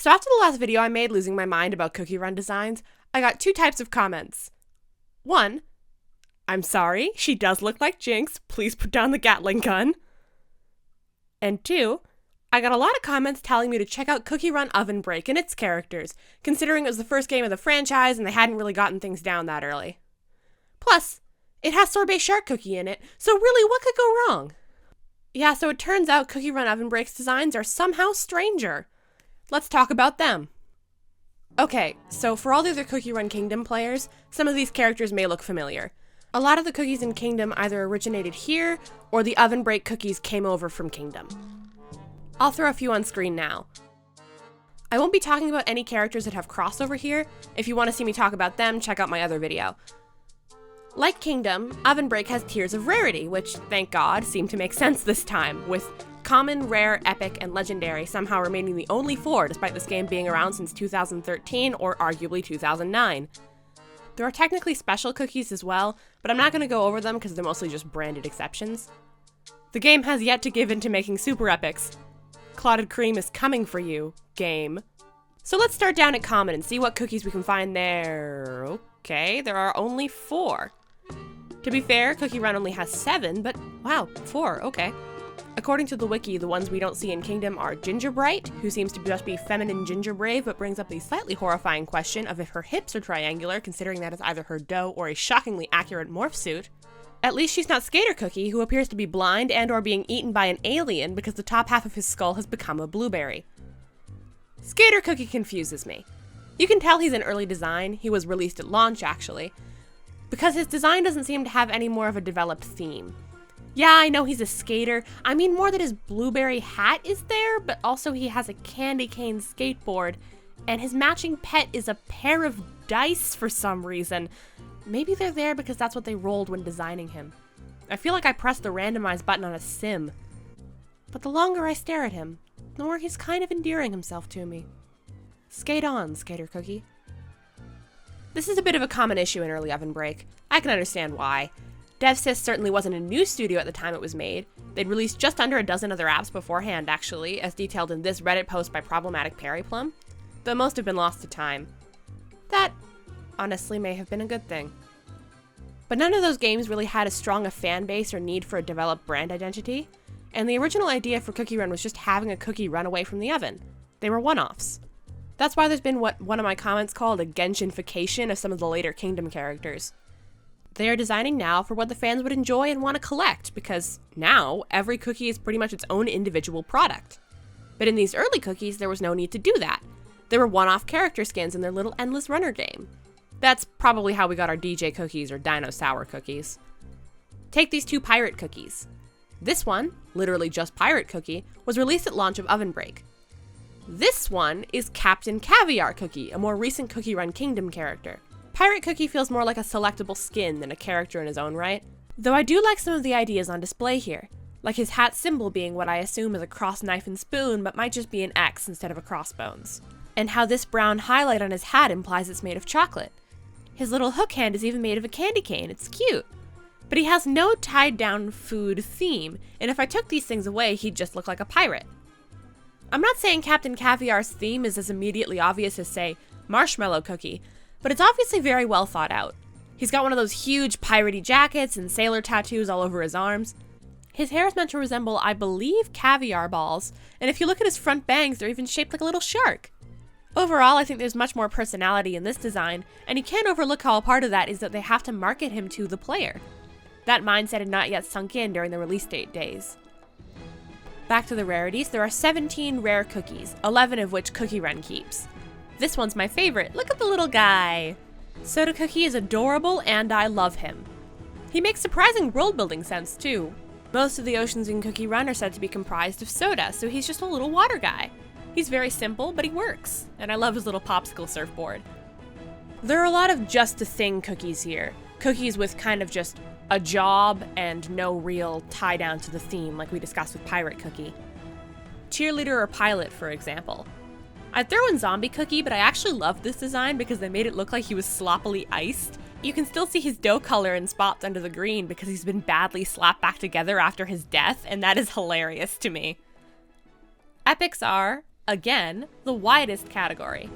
So after the last video I made losing my mind about cookie run designs, I got two types of comments. One, I'm sorry, she does look like Jinx, please put down the Gatling gun. And two, I got a lot of comments telling me to check out Cookie Run Ovenbreak and its characters, considering it was the first game of the franchise and they hadn't really gotten things down that early. Plus, it has sorbet shark cookie in it, so really what could go wrong? Yeah, so it turns out Cookie Run Ovenbreak's designs are somehow stranger. Let's talk about them. Okay, so for all the other Cookie Run Kingdom players, some of these characters may look familiar. A lot of the cookies in Kingdom either originated here, or the Ovenbreak cookies came over from Kingdom. I'll throw a few on screen now. I won't be talking about any characters that have crossover here. If you want to see me talk about them, check out my other video. Like Kingdom, Ovenbreak has tiers of rarity, which, thank God, seem to make sense this time, with common, rare, epic, and legendary somehow remaining the only four despite this game being around since 2013 or arguably 2009. There are technically special cookies as well, but I'm not going to go over them because they're mostly just branded exceptions. The game has yet to give in to making super epics. Clotted cream is coming for you, game. So let's start down at common and see what cookies we can find there. Okay, there are only 4. To be fair, Cookie Run only has 7, but wow, 4, okay. According to the wiki, the ones we don't see in Kingdom are Gingerbright, who seems to just be feminine ginger brave, but brings up the slightly horrifying question of if her hips are triangular, considering that is either her dough or a shockingly accurate morph suit. At least she's not Skater Cookie, who appears to be blind and or being eaten by an alien because the top half of his skull has become a blueberry. Skater Cookie confuses me. You can tell he's an early design, he was released at launch actually, because his design doesn't seem to have any more of a developed theme. Yeah, I know he's a skater. I mean more that his blueberry hat is there, but also he has a candy cane skateboard, and his matching pet is a pair of dice for some reason. Maybe they're there because that's what they rolled when designing him. I feel like I pressed the randomize button on a sim. But the longer I stare at him, the more he's kind of endearing himself to me. Skate on, Skater Cookie. This is a bit of a common issue in early Ovenbreak. I can understand why. DevSys certainly wasn't a new studio at the time it was made. They'd released just under a dozen other apps beforehand, actually, as detailed in this Reddit post by Problematic Perryplum, though most have been lost to time. That, honestly, may have been a good thing. But none of those games really had as strong a fan base or need for a developed brand identity, and the original idea for Cookie Run was just having a cookie run away from the oven. They were one-offs. That's why there's been what one of my comments called a Genshin-fication of some of the later Kingdom characters. They are designing now for what the fans would enjoy and want to collect, because now every cookie is pretty much its own individual product. But in these early cookies, there was no need to do that. There were one-off character skins in their little Endless Runner game. That's probably how we got our DJ cookies or Dino Sour cookies. Take these 2 pirate cookies. This one, literally just pirate cookie, was released at launch of Ovenbreak. This one is Captain Caviar Cookie, a more recent Cookie Run Kingdom character. Pirate Cookie feels more like a selectable skin than a character in his own right, though I do like some of the ideas on display here, like his hat symbol being what I assume is a cross knife and spoon but might just be an X instead of a crossbones, and how this brown highlight on his hat implies it's made of chocolate. His little hook hand is even made of a candy cane, it's cute. But he has no tied down food theme, and if I took these things away, he'd just look like a pirate. I'm not saying Captain Caviar's theme is as immediately obvious as, say, Marshmallow Cookie, but it's obviously very well thought out. He's got one of those huge piratey jackets and sailor tattoos all over his arms. His hair is meant to resemble, I believe, caviar balls, and if you look at his front bangs, they're even shaped like a little shark. Overall, I think there's much more personality in this design, and you can't overlook how a part of that is that they have to market him to the player. That mindset had not yet sunk in during the release date days. Back to the rarities, there are 17 rare cookies, 11 of which Cookie Run keeps. This one's my favorite. Look at the little guy. Soda Cookie is adorable and I love him. He makes surprising world-building sense too. Most of the oceans in Cookie Run are said to be comprised of soda, so he's just a little water guy. He's very simple, but he works, and I love his little popsicle surfboard. There are a lot of just a thing cookies here. Cookies with kind of just a job and no real tie down to the theme like we discussed with Pirate Cookie. Cheerleader or Pilot, for example. I'd throw in Zombie Cookie, but I actually loved this design because they made it look like he was sloppily iced. You can still see his dough color in spots under the green because he's been badly slapped back together after his death, and that is hilarious to me. Epics are Again, the widest category.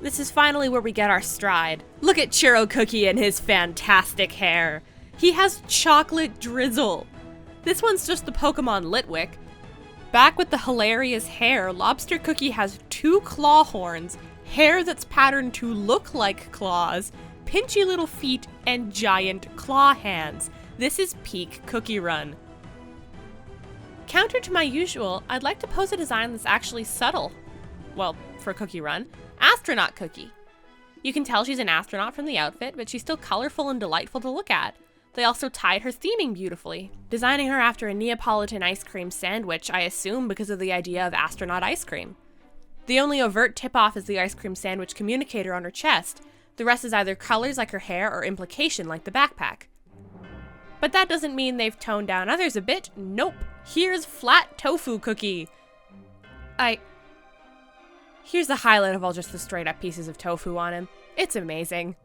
This is finally where we get our stride. Look at Churro Cookie and his fantastic hair. He has chocolate drizzle. This one's just the Pokemon Litwick. Back with the hilarious hair, Lobster Cookie has 2 claw horns, hair that's patterned to look like claws, pinchy little feet, and giant claw hands. This is peak Cookie Run. Counter to my usual, I'd like to pose a design that's actually subtle. Well, for Cookie Run, Astronaut Cookie. You can tell she's an astronaut from the outfit, but she's still colorful and delightful to look at. They also tied her theming beautifully, designing her after a Neapolitan ice cream sandwich, I assume because of the idea of astronaut ice cream. The only overt tip-off is the ice cream sandwich communicator on her chest. The rest is either colors like her hair or implication like the backpack. But that doesn't mean they've toned down others a bit. Nope. Here's Flat Tofu Cookie. Here's the highlight of all just the straight up pieces of tofu on him. It's amazing.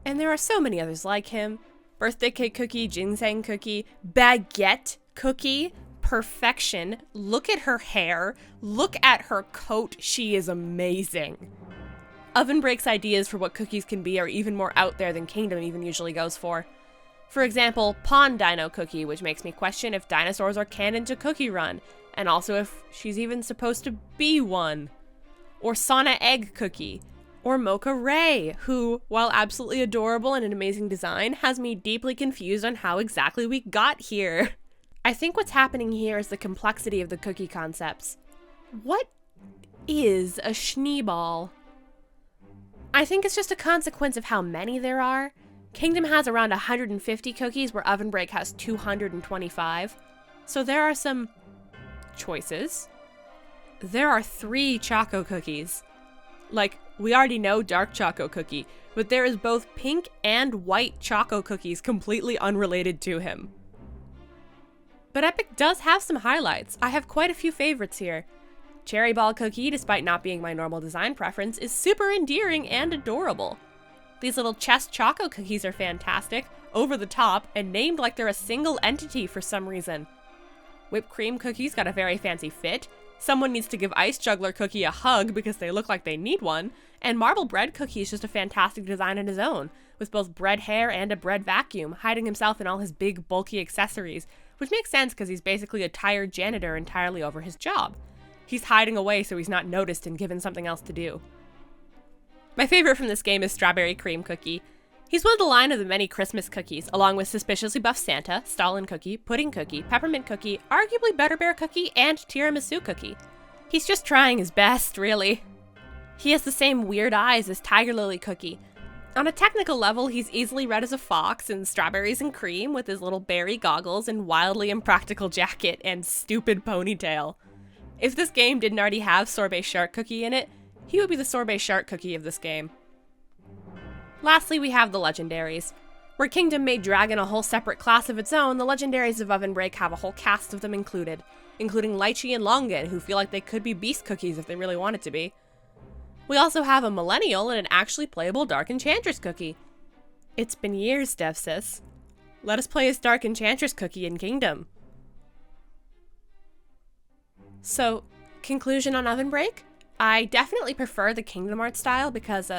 And there are so many others like him. Birthday Cake Cookie, Ginseng Cookie, Baguette Cookie, perfection. Look at her hair. Look at her coat. She is amazing. Ovenbreak's ideas for what cookies can be are even more out there than Kingdom even usually goes for. For example, Pond Dino Cookie, which makes me question if dinosaurs are canon to Cookie Run, and also if she's even supposed to be one. Or Sauna Egg Cookie. Or Mocha Ray, who, while absolutely adorable and an amazing design, has me deeply confused on how exactly we got here. I think what's happening here is the complexity of the cookie concepts. What is a schneeball? I think it's just a consequence of how many there are. Kingdom has around 150 cookies, where Ovenbreak has 225. So there are some choices. There are 3 Choco Cookies. Like, we already know Dark Choco Cookie, but there is both pink and white Choco Cookies completely unrelated to him. But Epic does have some highlights. I have quite a few favorites here. Cherry Ball Cookie, despite not being my normal design preference, is super endearing and adorable. These little chest Choco Cookies are fantastic, over the top, and named like they're a single entity for some reason. Whipped Cream Cookies got a very fancy fit. Someone needs to give Ice Juggler Cookie a hug because they look like they need one, and Marble Bread Cookie is just a fantastic design on his own, with both bread hair and a bread vacuum, hiding himself in all his big, bulky accessories, which makes sense because he's basically a tired janitor entirely over his job. He's hiding away so he's not noticed and given something else to do. My favorite from this game is Strawberry Cream Cookie. He's one of the line of the many Christmas cookies, along with Suspiciously Buff Santa, Stalin Cookie, Pudding Cookie, Peppermint Cookie, arguably Butterbear Cookie, and Tiramisu Cookie. He's just trying his best, really. He has the same weird eyes as Tiger Lily Cookie. On a technical level, he's easily read as a fox in Strawberries and Cream with his little berry goggles and wildly impractical jacket and stupid ponytail. If this game didn't already have Sorbet Shark Cookie in it, he would be the Sorbet Shark Cookie of this game. Lastly, we have the Legendaries. Where Kingdom made Dragon a whole separate class of its own, the Legendaries of Ovenbreak have a whole cast of them included, including Lychee and Longan, who feel like they could be beast cookies if they really wanted to be. We also have a Millennial and an actually playable Dark Enchantress Cookie. It's been years, DevSys. Let us play as Dark Enchantress Cookie in Kingdom. So, conclusion on Ovenbreak? I definitely prefer the Kingdom art style because,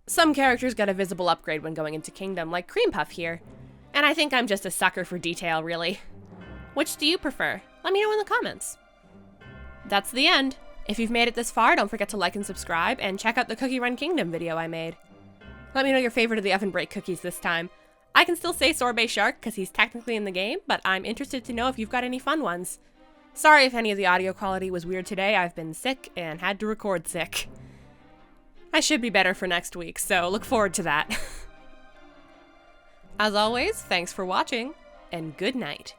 some characters get a visible upgrade when going into Kingdom, like Cream Puff here. And I think I'm just a sucker for detail, really. Which do you prefer? Let me know in the comments. That's the end. If you've made it this far, don't forget to like and subscribe, and check out the Cookie Run Kingdom video I made. Let me know your favorite of the Ovenbreak cookies this time. I can still say Sorbet Shark because he's technically in the game, but I'm interested to know if you've got any fun ones. Sorry if any of the audio quality was weird today. I've been sick and had to record sick. I should be better for next week, so look forward to that. As always, thanks for watching, and good night.